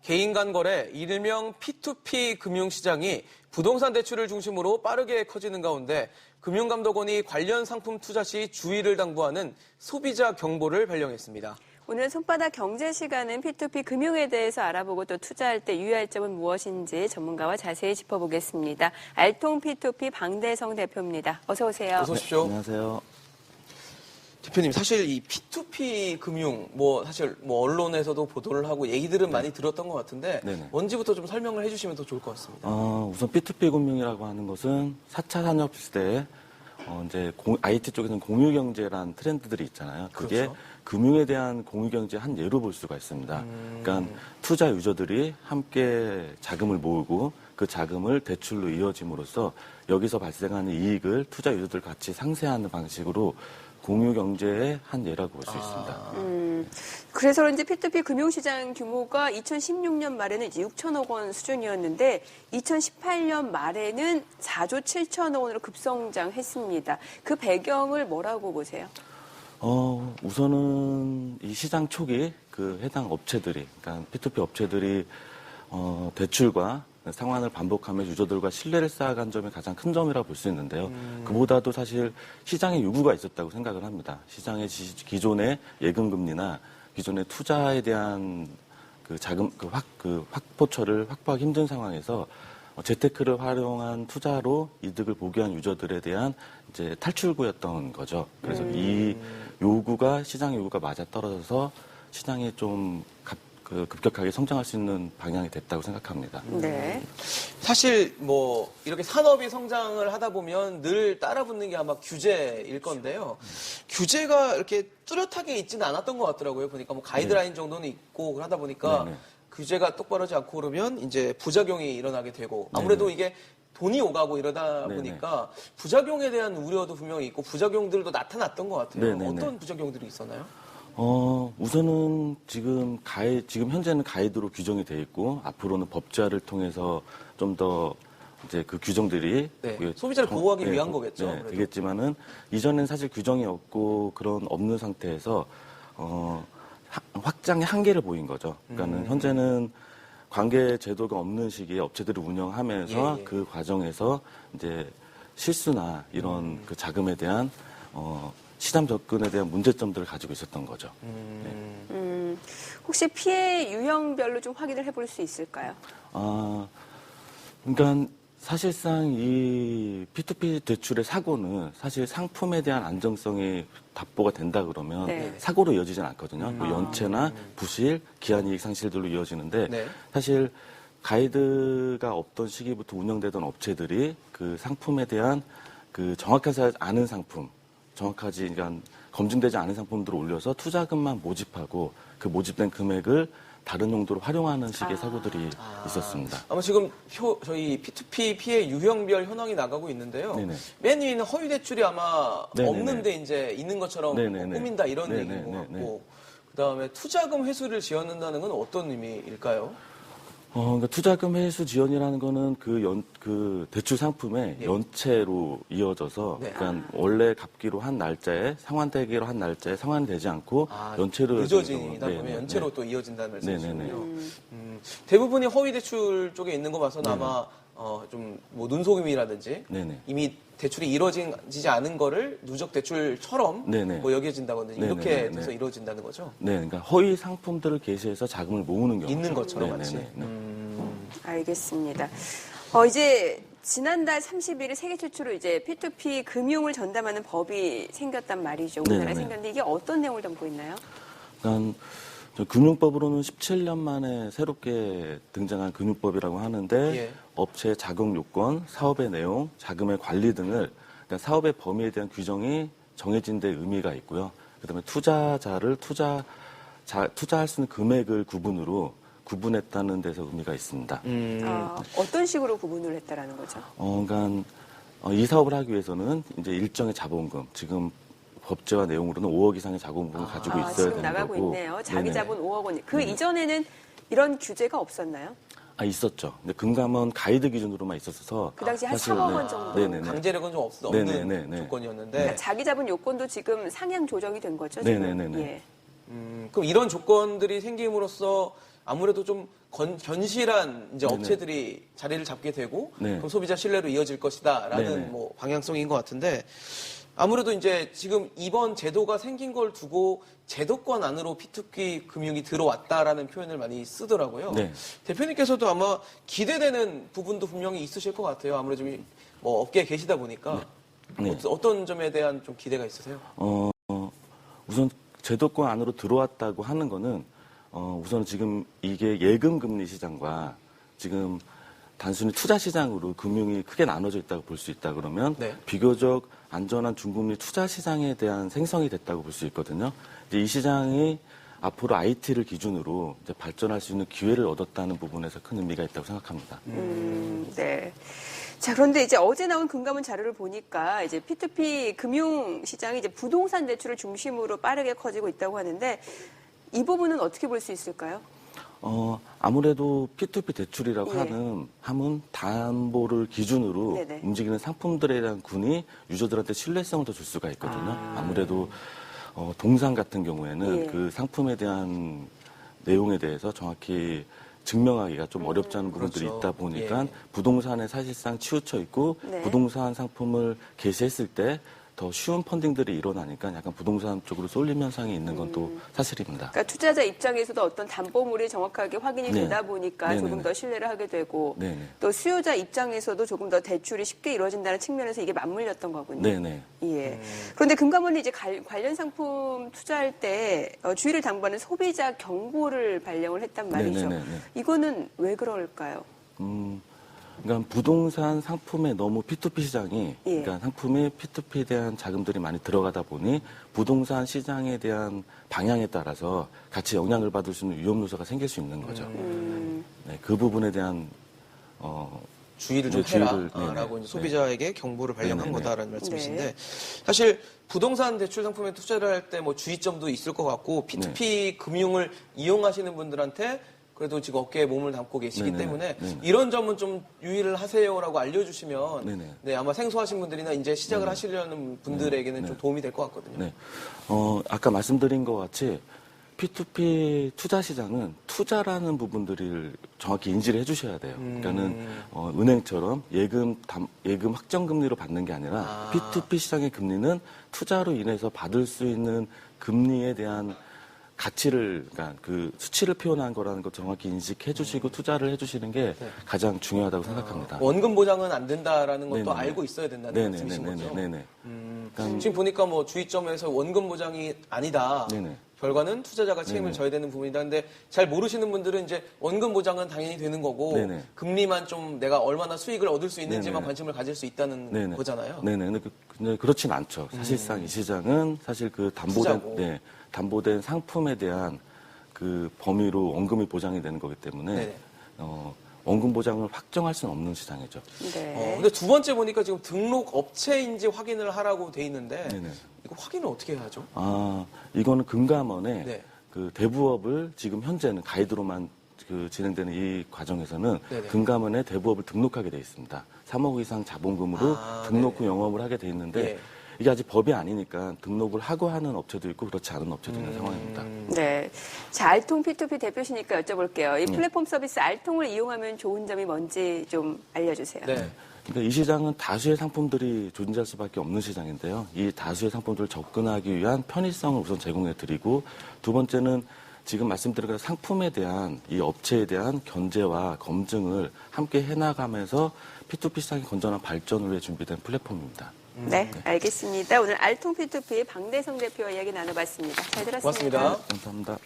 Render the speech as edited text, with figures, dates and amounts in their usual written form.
개인 간 거래, 일명 P2P 금융시장이 부동산 대출을 중심으로 빠르게 커지는 가운데 금융감독원이 관련 상품 투자 시 주의를 당부하는 소비자 경보를 발령했습니다. 오늘 손바닥 경제 시간은 P2P 금융에 대해서 알아보고 또 투자할 때 유의할 점은 무엇인지 전문가와 자세히 짚어보겠습니다. 알통 P2P 방대성 대표입니다. 어서 오세요. 어서 오십시오. 안녕하세요. 대표님, 사실 이 P2P 금융, 사실 언론에서도 보도를 하고 얘기들은 많이 들었던 것 같은데, 네네. 뭔지부터 좀 설명을 해주시면 더 좋을 것 같습니다. 우선 P2P 금융이라고 하는 것은 4차 산업 시대에 이제 IT 쪽에서는 공유경제라는 트렌드들이 있잖아요. 그게 그렇죠. 금융에 대한 공유경제의 한 예로 볼 수가 있습니다. 그러니까 투자 유저들이 함께 자금을 모으고 그 자금을 대출로 이어짐으로써 여기서 발생하는 이익을 투자 유저들 같이 상쇄하는 방식으로 공유경제의 한 예라고 볼 수 있습니다. 그래서 그런지 P2P 금융시장 규모가 2016년 말에는 이제 6천억 원 수준이었는데 2018년 말에는 4조 7천억 원으로 급성장했습니다. 그 배경을 뭐라고 보세요? 우선은 이 시장 초기 그 해당 업체들이, 그러니까 P2P 업체들이 대출과 상환을 반복하며 유저들과 신뢰를 쌓아간 점이 가장 큰 점이라고 볼 수 있는데요. 그보다도 사실 시장에 요구가 있었다고 생각을 합니다. 시장의 기존의 예금금리나 기존의 투자에 대한 그 자금, 확보처를 확보하기 힘든 상황에서 재테크를 활용한 투자로 이득을 보게 한 유저들에 대한 이제 탈출구였던 거죠. 그래서 이 요구가, 시장 요구가 맞아 떨어져서 시장이 좀 급격하게 성장할 수 있는 방향이 됐다고 생각합니다. 네. 사실 이렇게 산업이 성장을 하다 보면 늘 따라붙는 게 아마 규제일 건데요. 규제가 이렇게 뚜렷하게 있지는 않았던 것 같더라고요. 보니까 가이드라인 정도는 있고 하다 보니까 네네. 규제가 똑바르지 않고 그러면 이제 부작용이 일어나게 되고 아무래도 이게 돈이 오가고 이러다 네네. 보니까 부작용에 대한 우려도 분명히 있고 부작용들도 나타났던 것 같아요. 네네네. 어떤 부작용들이 있었나요? 우선은 지금 현재는 가이드로 규정이 돼 있고 앞으로는 법제화를 통해서 좀 더 이제 그 규정들이 소비자를 보호하기 위한 거겠죠. 네, 되겠지만은 이전엔 사실 규정이 없고 그런 없는 상태에서 확장의 한계를 보인 거죠. 그러니까는 현재는 관계 제도가 없는 시기에 업체들을 운영하면서 그 과정에서 이제 실수나 이런 그 자금에 대한 시장 접근에 대한 문제점들을 가지고 있었던 거죠. 혹시 피해 유형별로 좀 확인을 해볼 수 있을까요? 그러니까 사실상 이 P2P 대출의 사고는 사실 상품에 대한 안정성이 답보가 된다 그러면 네. 사고로 이어지진 않거든요. 연체나 부실, 기한이익 상실들로 이어지는데 사실 가이드가 없던 시기부터 운영되던 업체들이 그 상품에 대한 그 정확하지 않은 상품, 그러니까 검증되지 않은 상품들을 올려서 투자금만 모집하고 그 모집된 금액을 다른 용도로 활용하는 식의 사고들이 있었습니다. 아마 지금 저희 P2P 피해 유형별 현황이 나가고 있는데요. 네네. 맨 위는 허위 대출이 아마 네네네. 없는데 이제 있는 것처럼 네네네. 꾸민다 이런 네네네. 얘기인 것 같고 그다음에 투자금 회수를 지원한다는 건 어떤 의미일까요? 그러니까 투자금 회수 지원이라는 거는 그 대출 상품의 연체로 이어져서, 그러니까 원래 갚기로 한 날짜에, 상환되기로 한 날짜에 상환되지 않고, 연체로. 늦어지다 보면 연체로 또 이어진다는 말씀이시군요. 대부분이 허위 대출 쪽에 있는 거 봐서는 아마, 좀, 눈속임이라든지, 이미 대출이 이루어지지 않은 거를 누적 대출처럼 여겨진다든지 이렇게 돼서 이루어진다는 거죠? 네, 그러니까 허위 상품들을 게시해서 자금을 모으는 경우. 있는 것처럼 마치. 알겠습니다. 이제 지난달 30일 세계 최초로 이제 P2P 금융을 전담하는 법이 생겼단 말이죠. 우리나라에 생겼는데 이게 어떤 내용을 담고 있나요? 그러니까 금융법으로는 17년 만에 새롭게 등장한 금융법이라고 하는데 업체의 자금 요건, 사업의 내용, 자금의 관리 등을 그러니까 사업의 범위에 대한 규정이 정해진 데 의미가 있고요. 그다음에 투자자를 투자할 수 있는 금액을 구분했다는 데서 의미가 있습니다. 어떤 식으로 구분을 했다라는 거죠? 그러니까 이 사업을 하기 위해서는 이제 일정의 자본금, 지금 법제화 내용으로는 5억 이상의 자본금을 가지고 있어야 지금 되는 나가고 거고. 있네요. 자기 자본 5억 원. 그 이전에는 이런 규제가 없었나요? 있었죠. 근데 금감원 가이드 기준으로만 있었어서 그 당시 한 3억 원 정도. 강제력은 좀 없는 조건이었는데. 그러니까 자기 자본 요건도 지금 상향 조정이 된 거죠? 지금? 네네네. 그럼 이런 조건들이 생김으로써 아무래도 좀 견실한 이제 네네. 업체들이 자리를 잡게 되고 네. 그럼 소비자 신뢰로 이어질 것이다라는 네네. 뭐 방향성인 것 같은데 아무래도 이제 지금 이번 제도가 생긴 걸 두고 제도권 안으로 P2P 금융이 들어왔다라는 표현을 많이 쓰더라고요. 네. 대표님께서도 아마 기대되는 부분도 분명히 있으실 것 같아요. 아무래도 좀 뭐 업계에 계시다 보니까 네. 어떤 점에 대한 좀 기대가 있으세요? 우선 제도권 안으로 들어왔다고 하는 거는 우선 지금 이게 예금 금리 시장과 지금 단순히 투자 시장으로 금융이 크게 나눠져 있다고 볼 수 있다 그러면 네. 비교적 안전한 중금리 투자 시장에 대한 생성이 됐다고 볼 수 있거든요. 이제 이 시장이 앞으로 IT를 기준으로 이제 발전할 수 있는 기회를 얻었다는 부분에서 큰 의미가 있다고 생각합니다. 네. 자, 그런데 이제 어제 나온 금감원 자료를 보니까 이제 P2P 금융 시장이 이제 부동산 대출을 중심으로 빠르게 커지고 있다고 하는데 이 부분은 어떻게 볼 수 있을까요? 아무래도 P2P 대출이라고 예. 함은 담보를 기준으로 네네. 움직이는 상품들에 대한 군이 유저들한테 신뢰성을 더 줄 수가 있거든요. 아무래도 동산 같은 경우에는 예. 그 상품에 대한 내용에 대해서 정확히 증명하기가 좀 어렵지 않은 부분들이 그렇죠. 있다 보니까 예. 부동산에 사실상 치우쳐 있고 네. 부동산 상품을 게시했을 때 더 쉬운 펀딩들이 일어나니까 약간 부동산 쪽으로 쏠림 현상이 있는 건 또 사실입니다. 그러니까 투자자 입장에서도 어떤 담보물이 정확하게 확인이 네. 되다 보니까 네네네. 조금 더 신뢰를 하게 되고 네네. 또 수요자 입장에서도 조금 더 대출이 쉽게 이루어진다는 측면에서 이게 맞물렸던 거군요. 네네. 예. 그런데 금감원이 이제 관련 상품 투자할 때 주의를 당부하는 소비자 경고를 발령을 했단 말이죠. 네네네. 이거는 왜 그럴까요? 그러니까 부동산 상품에 너무 P2P 시장이 예. 그러니까 상품에 P2P에 대한 자금들이 많이 들어가다 보니 부동산 시장에 대한 방향에 따라서 같이 영향을 받을 수 있는 위험 요소가 생길 수 있는 거죠. 네, 그 부분에 대한 주의를 좀 네, 주의를, 해라라고 네네. 이제 소비자에게 경고를 발령한 네네네. 거다라는 말씀이신데 네. 사실 부동산 대출 상품에 투자를 할 때 뭐 주의점도 있을 것 같고 P2P 네. 금융을 이용하시는 분들한테 그래도 지금 어깨에 몸을 담고 계시기 네네. 때문에 네네. 이런 점은 좀 유의를 하세요라고 알려주시면 네네. 네, 아마 생소하신 분들이나 이제 시작을 하시려는 분들에게는 네네. 좀 도움이 될 것 같거든요. 네. 아까 말씀드린 것 같이 P2P 투자 시장은 투자라는 부분들을 정확히 인지를 해주셔야 돼요. 그러니까는 은행처럼 예금 확정 금리로 받는 게 아니라 P2P 시장의 금리는 투자로 인해서 받을 수 있는 금리에 대한 가치를, 그러니까 그 수치를 표현한 거라는 걸 정확히 인식해 주시고 투자를 해 주시는 게 가장 중요하다고 생각합니다. 원금 보장은 안 된다라는 것도 네네네. 알고 있어야 된다는 말씀이신 거죠. 네네. 지금 보니까 뭐 주의점에서 원금 보장이 아니다. 네네. 결과는 투자자가 책임을 네네. 져야 되는 부분이다. 근데 잘 모르시는 분들은 이제 원금 보장은 당연히 되는 거고 네네. 금리만 좀 내가 얼마나 수익을 얻을 수 있는지만 네네. 관심을 가질 수 있다는 네네. 거잖아요. 네네. 근데 그렇진 않죠. 사실상 이 시장은 사실 그 투자고. 담보된 상품에 대한 그 범위로 원금이 보장이 되는 거기 때문에 네네. 원금 보장을 확정할 수는 없는 시장이죠. 네. 근데 두 번째 보니까 지금 등록 업체인지 확인을 하라고 돼 있는데 네네. 이거 확인을 어떻게 해야 하죠? 이거는 금감원에 네. 그 대부업을 지금 현재는 가이드로만 그 진행되는 이 과정에서는 네네. 금감원에 대부업을 등록하게 돼 있습니다. 3억 이상 자본금으로 등록 후 네네. 영업을 하게 돼 있는데 예. 이게 아직 법이 아니니까 등록을 하고 하는 업체도 있고 그렇지 않은 업체도 있는 상황입니다. 네. 자, 알통 P2P 대표시니까 여쭤볼게요. 이 플랫폼 서비스 알통을 이용하면 좋은 점이 뭔지 좀 알려주세요. 네. 그러니까 이 시장은 다수의 상품들이 존재할 수밖에 없는 시장인데요. 이 다수의 상품들을 접근하기 위한 편의성을 우선 제공해 드리고 두 번째는 지금 말씀드린 그 상품에 대한 이 업체에 대한 견제와 검증을 함께 해나가면서 P2P 시장의 건전한 발전을 위해 준비된 플랫폼입니다. 네, 알겠습니다. 오늘 알통 P2P 박대성 대표와 이야기 나눠봤습니다. 잘 들었습니다. 고맙습니다. 감사합니다.